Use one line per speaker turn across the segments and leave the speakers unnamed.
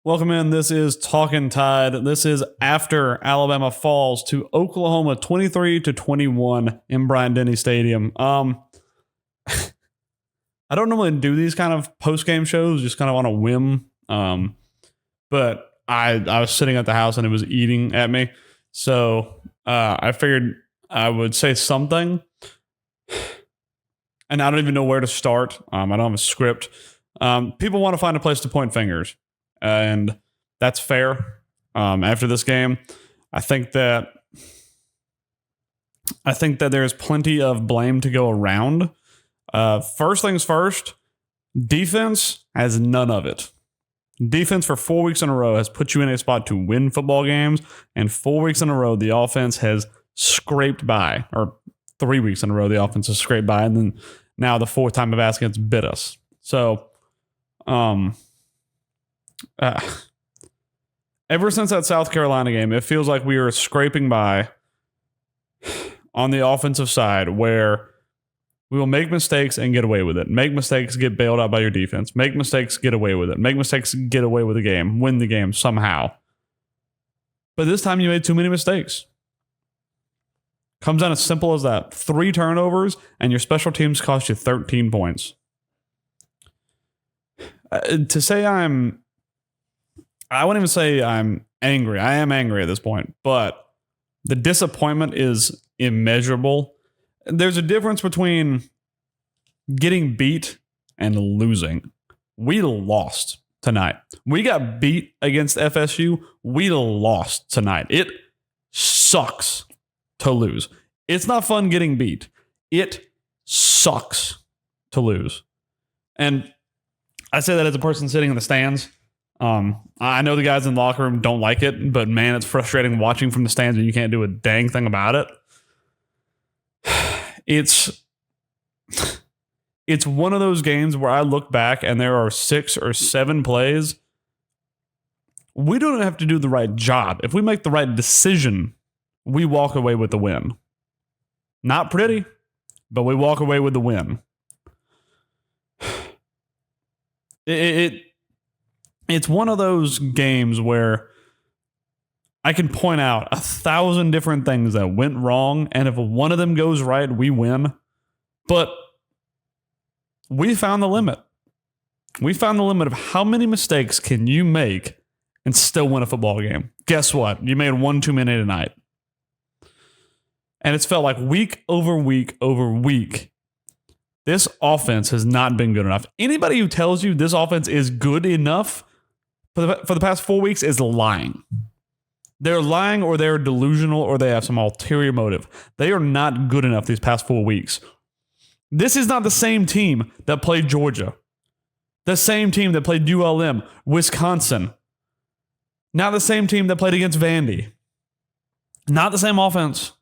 Welcome in. This is Talking Tide. This is after Alabama falls to Oklahoma 23-21 in Bryant-Denny Stadium. I don't normally do these kind of post-game shows, just kind of on a whim. But I was sitting at the house and it was eating at me. So I figured I would say something. And I don't even know where to start. I don't have a script. People want to find a place to point fingers. And that's fair. After this game, I think that there's plenty of blame to go around. First things first, defense has none of it. Defense for 4 weeks in a row has put you in a spot to win football games, and 4 weeks in a row the offense has scraped by, or 3 weeks in a row the offense has scraped by, and then now the fourth time of asking it's bit us. So, ever since that South Carolina game, it feels like we are scraping by on the offensive side where we will make mistakes and get away with it. Make mistakes, get bailed out by your defense. Make mistakes, get away with it. Make mistakes, get away with the game. Win the game somehow. But this time you made too many mistakes. Comes down as simple as that. 3 turnovers and your special teams cost you 13 points. To say I wouldn't even say I'm angry. I am angry at this point, but the disappointment is immeasurable. There's a difference between getting beat and losing. We lost tonight. We got beat against FSU. We lost tonight. It sucks to lose. It's not fun getting beat. It sucks to lose. And I say that as a person sitting in the stands. I know the guys in the locker room don't like it, but man, it's frustrating watching from the stands and you can't do a dang thing about it. It's one of those games where I look back and there are 6 or 7 plays. We don't have to do the right job. If we make the right decision, we walk away with the win. Not pretty, but we walk away with the win. It's one of those games where I can point out 1,000 different things that went wrong, and if one of them goes right, we win. But we found the limit. We found the limit of how many mistakes can you make and still win a football game. Guess what? You made one too many tonight. And it's felt like week over week over week, this offense has not been good enough. Anybody who tells you this offense is good enough for the past 4 weeks is lying. They're lying, or they're delusional, or they have some ulterior motive. They are not good enough these past 4 weeks. This is not the same team that played Georgia. The same team that played ULM, Wisconsin. Not the same team that played against Vandy. Not the same offense.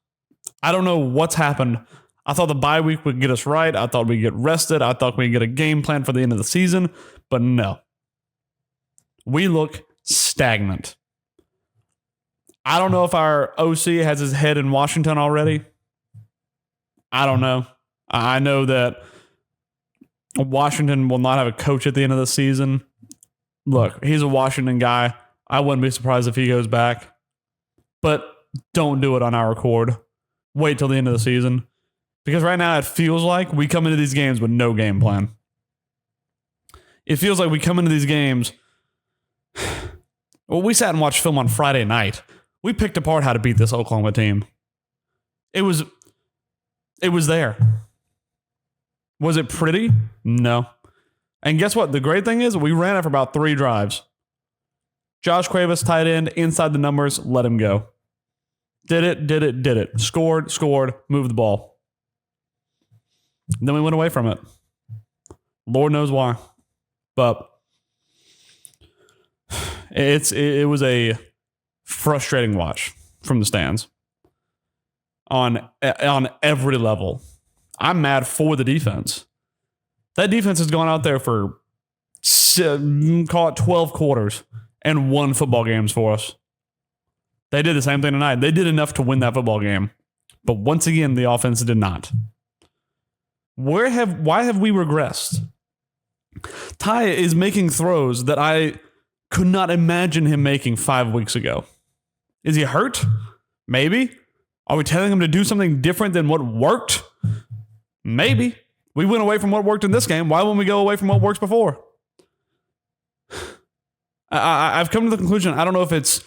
I don't know what's happened. I thought the bye week would get us right. I thought we'd get rested. I thought we'd get a game plan for the end of the season. But no. We look stagnant. I don't know if our OC has his head in Washington already. I don't know. I know that Washington will not have a coach at the end of the season. Look, he's a Washington guy. I wouldn't be surprised if he goes back. But don't do it on our accord. Wait till the end of the season. Because right now it feels like we come into these games with no game plan. It feels like we come into these games. Well, we sat and watched film on Friday night. We picked apart how to beat this Oklahoma team. It was there. Was it pretty? No. And guess what? The great thing is we ran it for about 3 drives. Josh Cuevas, tight end, inside the numbers, let him go. Did it. Scored, moved the ball. And then we went away from it. Lord knows why. But it was a frustrating watch from the stands on every level. I'm mad for the defense. That defense has gone out there for, call it 12 quarters and won football games for us. They did the same thing tonight. They did enough to win that football game. But once again, the offense did not. Why have we regressed? Ty is making throws that I could not imagine him making 5 weeks ago. Is he hurt? Maybe. Are we telling him to do something different than what worked? Maybe. We went away from what worked in this game. Why wouldn't we go away from what works before? I've come to the conclusion, I don't know if it's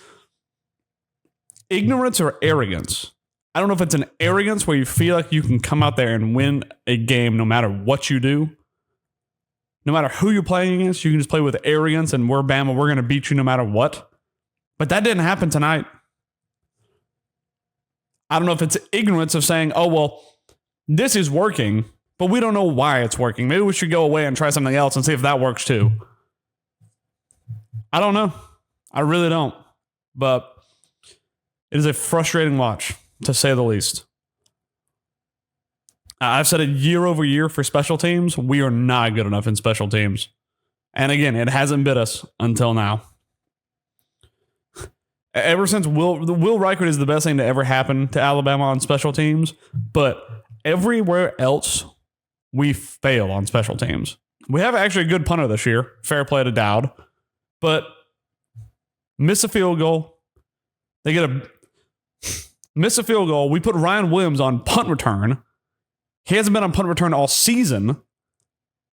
ignorance or arrogance. I don't know if it's an arrogance where you feel like you can come out there and win a game no matter what you do. No matter who you're playing against, you can just play with arrogance and we're Bama, we're going to beat you no matter what. But that didn't happen tonight. I don't know if it's ignorance of saying, oh, well, this is working, but we don't know why it's working. Maybe we should go away and try something else and see if that works too. I don't know. I really don't. But it is a frustrating watch, to say the least. I've said it year over year for special teams. We are not good enough in special teams. And again, it hasn't bit us until now. Ever since Will Reichard is the best thing to ever happen to Alabama on special teams, but everywhere else, we fail on special teams. We have actually a good punter this year. Fair play to Dowd. But miss a field goal. Miss a field goal. We put Ryan Williams on punt return. He hasn't been on punt return all season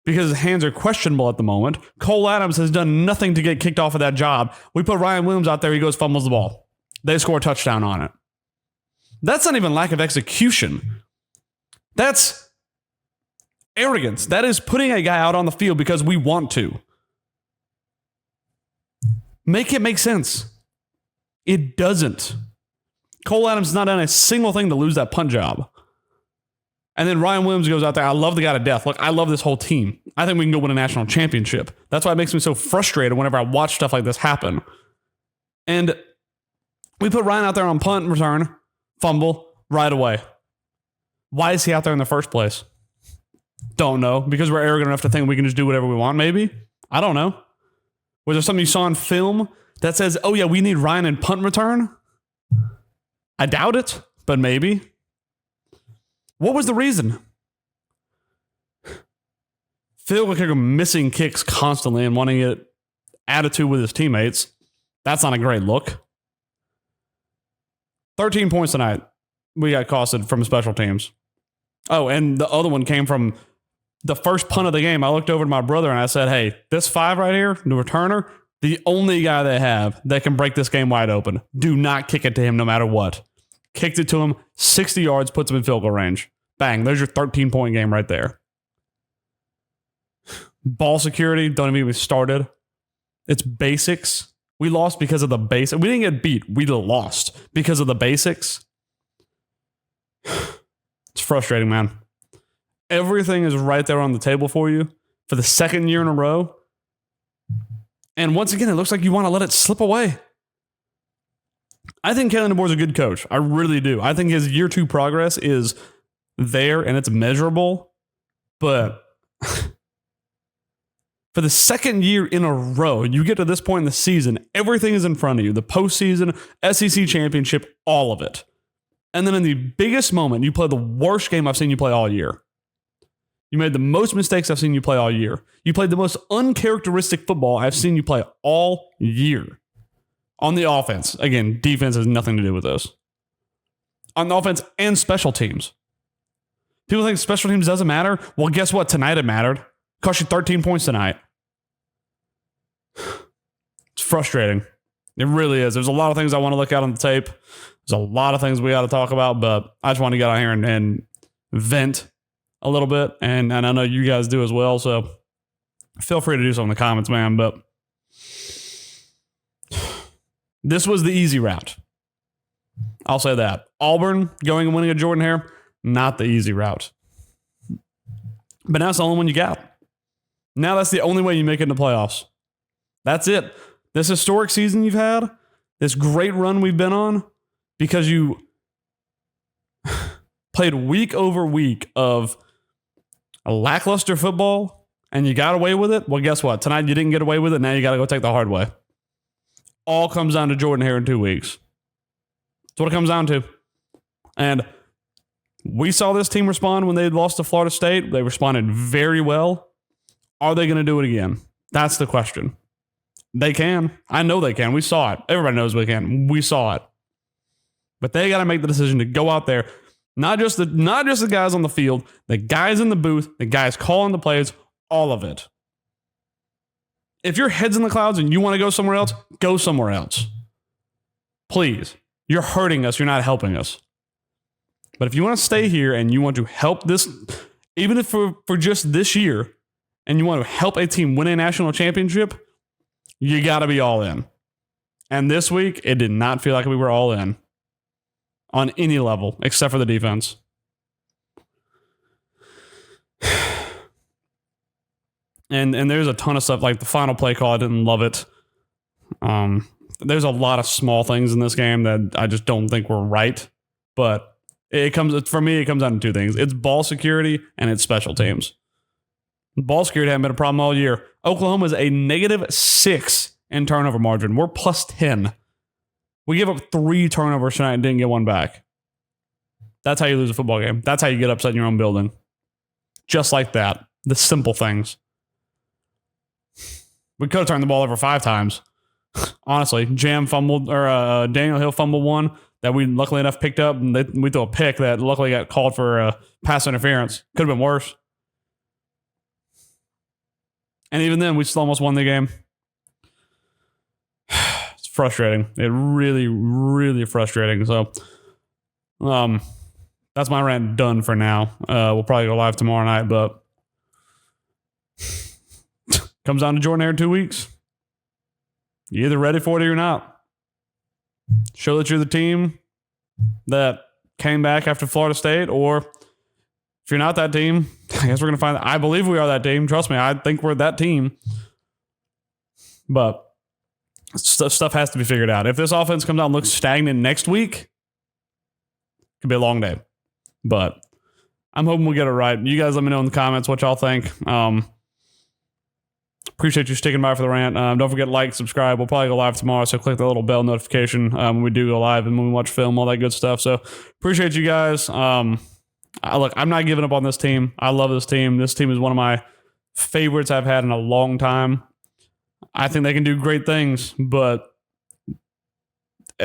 because his hands are questionable at the moment. Cole Adams has done nothing to get kicked off of that job. We put Ryan Williams out there. He goes, fumbles the ball. They score a touchdown on it. That's not even lack of execution. That's arrogance. That is putting a guy out on the field because we want to. Make it make sense. It doesn't. Cole Adams has not done a single thing to lose that punt job. And then Ryan Williams goes out there. I love the guy to death. Look, I love this whole team. I think we can go win a national championship. That's why it makes me so frustrated whenever I watch stuff like this happen. And we put Ryan out there on punt return, fumble, right away. Why is he out there in the first place? Don't know. Because we're arrogant enough to think we can just do whatever we want, maybe? I don't know. Was there something you saw in film that says, oh yeah, we need Ryan in punt return? I doubt it, but maybe. What was the reason? Phil McKicker missing kicks constantly and wanting it attitude with his teammates. That's not a great look. 13 points tonight. We got costed from special teams. Oh, and the other one came from the first punt of the game. I looked over to my brother and I said, hey, this 5 right here, the returner, the only guy they have that can break this game wide open. Do not kick it to him no matter what. Kicked it to him, 60 yards, puts him in field goal range. Bang, there's your 13-point game right there. Ball security, don't even get me started. It's basics. We lost because of the basics. We didn't get beat. We lost because of the basics. It's frustrating, man. Everything is right there on the table for you for the second year in a row. And once again, it looks like you want to let it slip away. I think Kalen DeBoer's a good coach. I really do. I think his year 2 progress is there and it's measurable. But for the second year in a row, you get to this point in the season, everything is in front of you. The postseason, SEC championship, all of it. And then in the biggest moment, you play the worst game I've seen you play all year. You made the most mistakes I've seen you play all year. You played the most uncharacteristic football I've seen you play all year. On the offense. Again, defense has nothing to do with this. On the offense and special teams. People think special teams doesn't matter. Well, guess what? Tonight it mattered. Cost you 13 points tonight. It's frustrating. It really is. There's a lot of things I want to look at on the tape. There's a lot of things we got to talk about, but I just want to get out here and vent a little bit. And I know you guys do as well. So feel free to do so in the comments, man. But this was the easy route. I'll say that. Auburn going and winning a Jordan Hare, not the easy route. But now it's the only one you got. Now that's the only way you make it into playoffs. That's it. This historic season you've had, this great run we've been on, because you played week over week of a lackluster football and you got away with it. Well, guess what? Tonight you didn't get away with it. Now you got to go take the hard way. All comes down to Jordan Hare in 2 weeks. That's what it comes down to. And we saw this team respond when they lost to Florida State. They responded very well. Are they going to do it again? That's the question. They can. I know they can. We saw it. Everybody knows we can. We saw it. But they got to make the decision to go out there. Not just the guys on the field, the guys in the booth, the guys calling the plays, all of it. If your head's in the clouds and you want to go somewhere else, go somewhere else. Please. You're hurting us. You're not helping us. But if you want to stay here and you want to help this, even if for just this year, and you want to help a team win a national championship, you got to be all in. And this week, it did not feel like we were all in on any level except for the defense. And there's a ton of stuff like the final play call. I didn't love it. There's a lot of small things in this game that I just don't think were right. But for me, it comes down to two things. It's ball security and it's special teams. Ball security hasn't been a problem all year. Oklahoma is a -6 in turnover margin. We're +10. We gave up 3 turnovers tonight and didn't get one back. That's how you lose a football game. That's how you get upset in your own building. Just like that. The simple things. We could have turned the ball over 5 times. Honestly, Daniel Hill fumbled one that we luckily enough picked up, and we threw a pick that luckily got called for pass interference. Could have been worse. And even then, we still almost won the game. It's frustrating. It really, really frustrating. So, that's my rant done for now. We'll probably go live tomorrow night, but comes down to Jordan-Hare in 2 weeks. You're either ready for it or you're not. Show that you're the team that came back after Florida State, or if you're not that team, I guess we're going to find that. I believe we are that team. Trust me, I think we're that team. But stuff has to be figured out. If this offense comes out and looks stagnant next week, it could be a long day. But I'm hoping we'll get it right. You guys let me know in the comments what y'all think. Appreciate you sticking by for the rant. Don't forget to like, subscribe. We'll probably go live tomorrow, so click the little bell notification when we do go live and when we watch film, all that good stuff. So appreciate you guys. Look, I'm not giving up on this team. I love this team. This team is one of my favorites I've had in a long time. I think they can do great things, but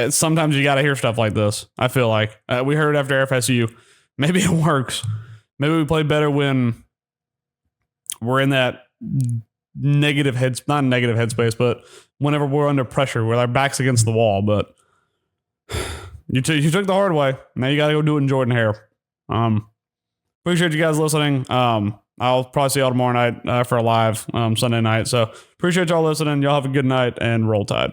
sometimes you got to hear stuff like this. I feel like we heard it after FSU. Maybe it works. Maybe we play better when we're in that not negative headspace, but whenever we're under pressure, with our backs against the wall. But you took the hard way. Now you got to go do it in Jordan-Hare. Appreciate you guys listening. I'll probably see y'all tomorrow night for a live Sunday night. So appreciate y'all listening. Y'all have a good night and roll Tide.